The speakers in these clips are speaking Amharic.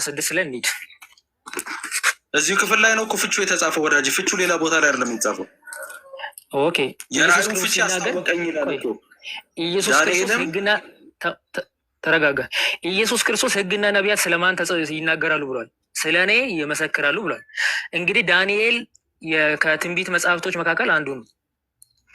ስድስት ላይ እንሂድ። እዚሁ ክፍል ላይ ነው እኮ ፍቹ የተጻፈው ወዳጅ። ፍቹ ሌላ ቦታ ላይ አይደለም የሚጻፈው። ኦኬ የራሱን ፍቺ ያስታወቀኝ ይላል እኮ ኢየሱስ ክርስቶስ ሕግና ተረጋጋ። ኢየሱስ ክርስቶስ ሕግና ነቢያት ስለማን ይናገራሉ ብሏል? ስለ እኔ ይመሰክራሉ ብሏል። እንግዲህ ዳንኤል ከትንቢት መጽሐፍቶች መካከል አንዱ ነው።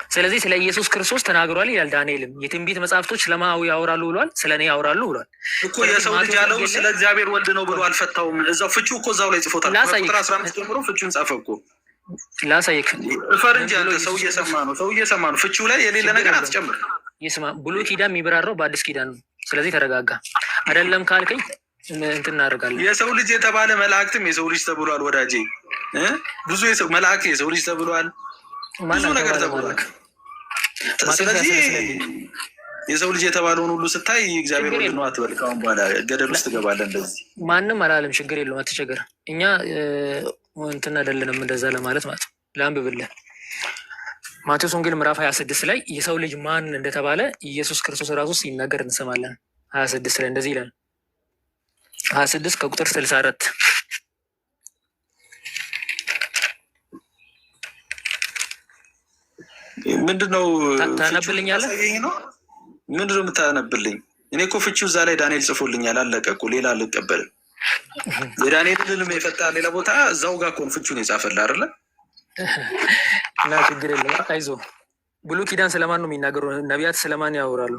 ስለዚህ ስለ ኢየሱስ ክርስቶስ ተናግሯል ይላል። ዳንኤልም የትንቢት መጽሐፍቶች ስለማ ያወራሉ ብሏል? ስለ እኔ ያወራሉ ብሏል እኮ። የሰው ልጅ ያለው ስለ እግዚአብሔር ወልድ ነው ብሎ አልፈታውም። እዛው ፍቹ እኮ እዛው ላይ ጽፎታል። ቁጥር 15 ጀምሮ ፍቹን ጻፈ እኮ። ላሳይክ። ፈረንጅ ያለ ሰው እየሰማ ነው። ፍቹ ላይ የሌለ ነገር አትጨምር። ይስማ። ብሉይ ኪዳን የሚበራራው በአዲስ ኪዳን ነው። ስለዚህ ተረጋጋ። አይደለም ካልከኝ እንትን እናደርጋለን። የሰው ልጅ የተባለ መላእክትም የሰው ልጅ ተብሏል ወዳጄ። ብዙ መላእክት የሰው ልጅ ተብሏል። ብዙ ነገር ተብሏል። ስለዚህ የሰው ልጅ የተባለውን ሁሉ ስታይ እግዚአብሔር ወልድ ነው አትበል። ካሁን በኋላ ገደል ውስጥ ትገባለህ። እንደዚህ ማንም አላለም። ችግር የለውም፣ አትቸገር። እኛ እንትን አይደለንም እንደዛ ለማለት ማለት ነው። ለአንብብልህ ማቴዎስ ወንጌል ምዕራፍ 26 ላይ የሰው ልጅ ማን እንደተባለ ኢየሱስ ክርስቶስ ራሱ ሲናገር እንሰማለን። 26 ላይ እንደዚህ ይላል። 26 ከቁጥር 64 ምንድነው ታነብልኛለህ? ምንድነው የምታነብልኝ? እኔ እኮ ፍቺው እዛ ላይ ዳንኤል ጽፎልኛል። አለቀ እኮ፣ ሌላ አልቀበልም። የዳንኤልንም የፈታ ሌላ ቦታ እዛው ጋር እኮ ፍቺውን የጻፈልህ አይደለ? እና ችግር የለም አይዞህ። ብሉይ ኪዳን ስለማን ነው የሚናገሩ? ነቢያት ስለማን ያወራሉ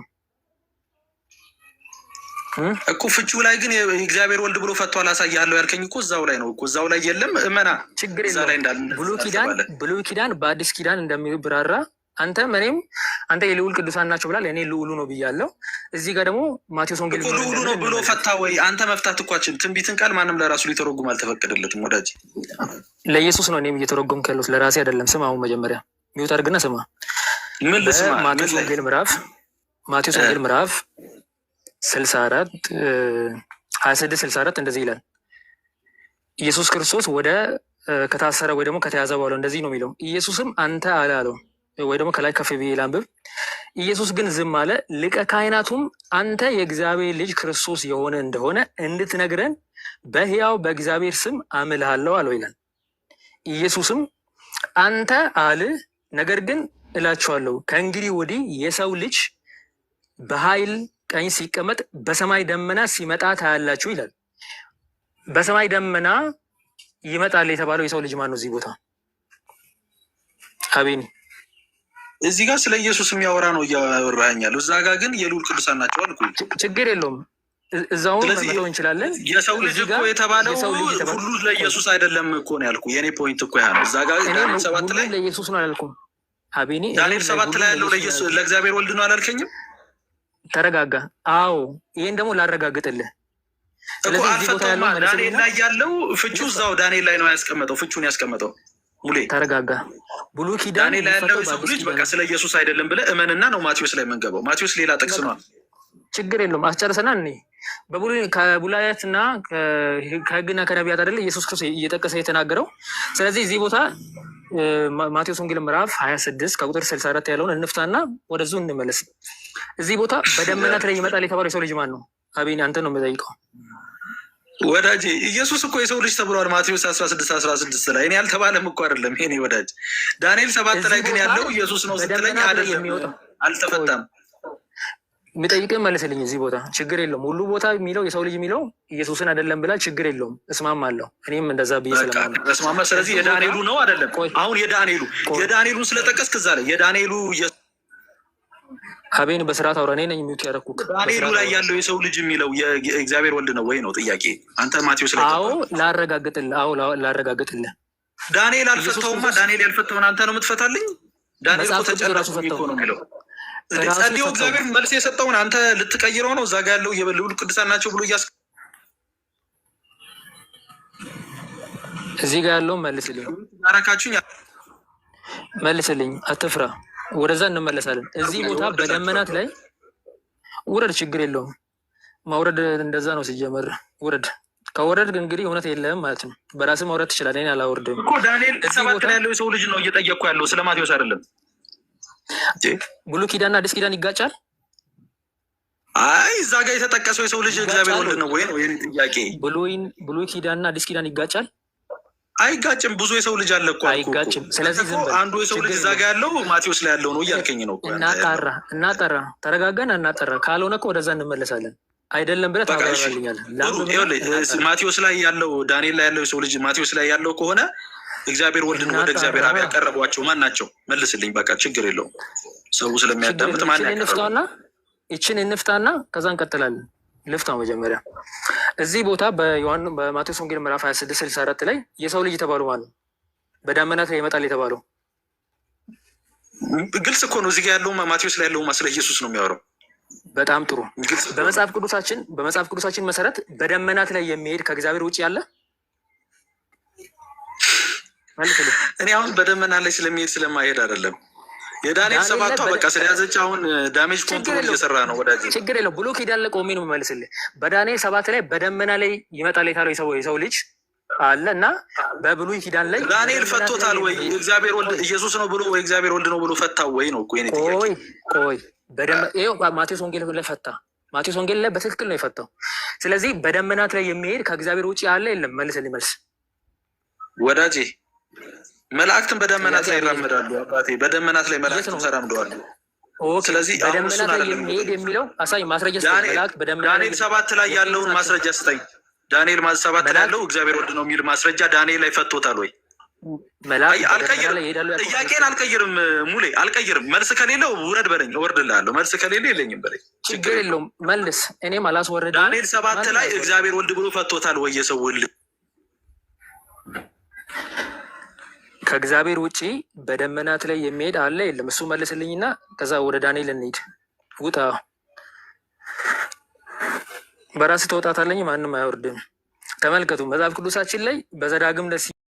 እኮ? ፍቺው ላይ ግን እግዚአብሔር ወልድ ብሎ ፈቶ አላሳያለሁ ያልከኝ እኮ እዛው ላይ ነው እኮ። እዛው ላይ የለም እመና። ችግር የለም። ብሉይ ኪዳን በአዲስ ኪዳን እንደሚብራራ አንተ እኔም አንተ የልዑል ቅዱሳን ናቸው ብላል። እኔ ልዑሉ ነው ብያለሁ። እዚህ ጋር ደግሞ ማቴዎስ ወንጌል ልዑሉ ነው ብሎ ፈታ ወይ? አንተ መፍታት እኮ አችልም። ትንቢትን ቃል ማንም ለራሱ ሊተረጉም አልተፈቀደለትም ወዳጅ። ለኢየሱስ ነው እኔም እየተረጎምኩ ያለሁት፣ ለራሴ አይደለም። ስማ፣ አሁን መጀመሪያ ሚውት አድርግና ስማ። ምን ልስማ? ማቴዎስ ወንጌል ምዕራፍ 64 26 64 እንደዚህ ይላል። ኢየሱስ ክርስቶስ ወደ ከታሰረ ወይ ደግሞ ከተያዘ በኋላ እንደዚህ ነው የሚለው። ኢየሱስም አንተ አለ አለው፣ ወይ ደግሞ ከላይ ከፍ ብዬ ላንብብ። ኢየሱስ ግን ዝም አለ። ሊቀ ካህናቱም አንተ የእግዚአብሔር ልጅ ክርስቶስ የሆነ እንደሆነ እንድትነግረን በሕያው በእግዚአብሔር ስም አምልሃለሁ አለው ይላል። ኢየሱስም አንተ አልህ፣ ነገር ግን እላችኋለሁ ከእንግዲህ ወዲህ የሰው ልጅ በኃይል ቀኝ ሲቀመጥ በሰማይ ደመና ሲመጣ ታያላችሁ ይላል። በሰማይ ደመና ይመጣል የተባለው የሰው ልጅ ማን ነው? እዚህ ቦታ አቤኒ፣ እዚህ ጋር ስለ ኢየሱስ የሚያወራ ነው እያወራኛል። እዛ ጋር ግን የልዑል ቅዱሳን ናቸው አልኩ። ችግር የለውም፣ እዛው መጥተው እንችላለን። የሰው ልጅ እኮ የተባለው ሁሉ ለኢየሱስ አይደለም እኮ ነው ያልኩ። የኔ ፖይንት እኮ ያ ነው። እዛ ጋር ዳንኤል 7 ላይ ለኢየሱስ ነው አላልኩም አቤኒ። ዳንኤል 7 ላይ ያለው ለእግዚአብሔር ወልድ ነው አላልከኝም? ተረጋጋ። አዎ ይሄን ደግሞ ላረጋግጥልህ እኮ አልፈታውማ። ዳንኤል ላይ ያለው ፍቹ እዛው ዳንኤል ላይ ነው ያስቀመጠው። ፍቹን ያስቀመጠው ሙሌ። ተረጋጋ። ብሉይ ኪዳን ዳንኤል ላይ ያለው የሰው ልጅ በቃ ስለ ኢየሱስ አይደለም ብለህ እመንና ነው ማቴዎስ ላይ የምንገባው። ማቴዎስ ሌላ ጥቅስ ነው። ችግር የለውም፣ አስጨርሰና እኔ ከቡላያትና ከሕግና ከነቢያት አይደለ ኢየሱስ ክርስቶስ እየጠቀሰ የተናገረው። ስለዚህ እዚህ ቦታ ማቴዎስ ወንጌል ምዕራፍ 26 ከቁጥር 64 ያለውን እንፍታና ወደዙ እንመለስ። እዚህ ቦታ በደመናት ላይ ይመጣል የተባለው የሰው ልጅ ማን ነው? አቤኒ አንተ ነው የምጠይቀው ወዳጅ። ኢየሱስ እኮ የሰው ልጅ ተብሏል ማቴዎስ 16 ላይ። እኔ ያልተባለም እኮ አይደለም ይሄኔ ወዳጅ። ዳንኤል 7 ላይ ግን ያለው ኢየሱስ ነው ስትለኝ አይደለም፣ አልተፈታም። የሚጠይቅን መልስልኝ። እዚህ ቦታ ችግር የለውም። ሁሉ ቦታ የሚለው የሰው ልጅ የሚለው ኢየሱስን አይደለም ብላ ችግር የለውም፣ እስማማለሁ። እኔም እንደዛ ብዬ ስለማማ። ስለዚህ የዳንኤሉ ነው አይደለም። አሁን የዳንኤሉን ስለጠቀስክ እዛ ላይ የዳንኤሉ አቤን በስርዓት አውራ። እኔ ነኝ የሚውት ያደረኩት። ዳንኤሉ ላይ ያለው የሰው ልጅ የሚለው የእግዚአብሔር ወልድ ነው ወይ ነው ጥያቄ። አንተ ማቴዎስ ላይ ላረጋግጥልህ። ዳንኤል አልፈታውማ። ዳንኤል ያልፈታውን አንተ ነው የምትፈታልኝ። ዳንኤል ተጨራሱ እኮ ነው የሚለው። ጸልዮ እግዚአብሔር መልስ የሰጠውን አንተ ልትቀይረው ነው። እዛ ጋ ያለው የልዑል ቅዱሳን ናቸው ብሎ እዚህ ጋ ያለው መልስልኝ፣ አረካችሁኝ። መልስልኝ፣ አትፍራ። ወደዛ እንመለሳለን። እዚህ ቦታ በደመናት ላይ ውረድ፣ ችግር የለውም። ማውረድ እንደዛ ነው ሲጀመር። ውረድ። ከወረድ እንግዲህ እውነት የለህም ማለት ነው። በራስህ ማውረድ ትችላለህ። እኔ አላወርድም እኮ። ዳንኤል 7 ላይ ያለው የሰው ልጅ ነው እየጠየቅኩ ያለው፣ ስለ ማቴዎስ አይደለም። ብሉይ ኪዳንና አዲስ ኪዳን ይጋጫል? አይ እዛ ጋር የተጠቀሰው የሰው ልጅ እግዚአብሔር ወልድ ነው ወይ ነው የኔ ጥያቄ። ብሉይ ኪዳንና አዲስ ኪዳን ይጋጫል? አይጋጭም። ብዙ የሰው ልጅ አለ እኮ አይጋጭም። ስለዚህ አንዱ የሰው ልጅ እዛ ጋር ያለው ማቴዎስ ላይ ያለው ነው እያልከኝ ነው። እናጠራ ተረጋጋን፣ እናጠራ ካልሆነ እኮ ወደዛ እንመለሳለን። አይደለም ብለህ ታብራራልኛለህ። ማቴዎስ ላይ ያለው ዳንኤል ላይ ያለው የሰው ልጅ ማቴዎስ ላይ ያለው ከሆነ እግዚአብሔር ወልድን ወደ እግዚአብሔር አብ ያቀረቧቸው ማን ናቸው? መልስልኝ። በቃ ችግር የለውም። ሰው ስለሚያዳምጥ ማን ያቀረበ? ይችን እንፍታና ከዛ እንቀጥላለን። ልፍታው መጀመሪያ እዚህ ቦታ በማቴዎስ ወንጌል ምዕራፍ 26-64 ላይ የሰው ልጅ የተባለው ማን ነው? በዳመናት ላይ ይመጣል የተባለው ግልጽ እኮ ነው። እዚህ ጋ ያለው ማቴዎስ ላይ ያለው ስለ ኢየሱስ ነው የሚያወራው። በጣም ጥሩ። በመጽሐፍ ቅዱሳችን መሰረት በደመናት ላይ የሚሄድ ከእግዚአብሔር ውጭ ያለ እኔ አሁን በደመና ላይ ስለሚሄድ ስለማይሄድ አይደለም። የዳንኤል ሰባቷ በቃ ስለያዘች አሁን ዳሜጅ ኮንትሮል እየሰራ ነው ወዳጅ። ችግር የለው። ብሉይ ኪዳን ላይ ቆሜ ነው የምመልስልህ። በዳንኤል 7 ላይ በደመና ላይ ይመጣል የታለው የሰው ልጅ አለ እና በብሉይ ኪዳን ላይ ዳንኤል ፈቶታል ወይ እግዚአብሔር ወልድ ኢየሱስ ነው ብሎ ወይ እግዚአብሔር ወልድ ነው ብሎ ፈታው ወይ ነው እኮ የኔ ጥያቄ። ቆይ ማቴዎስ ወንጌል ላይ ፈታ። ማቴዎስ ወንጌል ላይ በትክክል ነው የፈታው። ስለዚህ በደመናት ላይ የሚሄድ ከእግዚአብሔር ውጭ ያለ የለም። መልስልኝ መልስ ወዳጄ። መላእክትን በደመናት ላይ ይራመዳሉ። አባቴ በደመናት ላይ መላእክትን ተራምደዋል። ስለዚህ በደመናት ላይ የሚሄድ የሚለው አሳይ ማስረጃ ስጠኝ። ዳንኤል 7 ላይ ያለውን ማስረጃ ስጠኝ። ዳንኤል 7 ላይ ያለው እግዚአብሔር ወልድ ነው የሚል ማስረጃ ዳንኤል ላይ ፈቶታል ወይ? ጥያቄን አልቀይርም ሙሌ አልቀይርም። መልስ ከሌለው ውረድ በለኝ፣ እወርድልሃለሁ። መልስ ከሌለው የለኝም በለኝ፣ ችግር የለውም። መልስ እኔም አላስወረድም። ዳንኤል 7 ላይ እግዚአብሔር ወልድ ብሎ ፈቶታል ወይ የሰው ወልድ? ከእግዚአብሔር ውጭ በደመናት ላይ የሚሄድ አለ የለም? እሱ መልስልኝና ከዛ ወደ ዳንኤል እንሂድ። ውጣ፣ በራስህ ተወጣታለኝ፣ ማንም አያወርድም። ተመልከቱ መጽሐፍ ቅዱሳችን ላይ በዘዳግም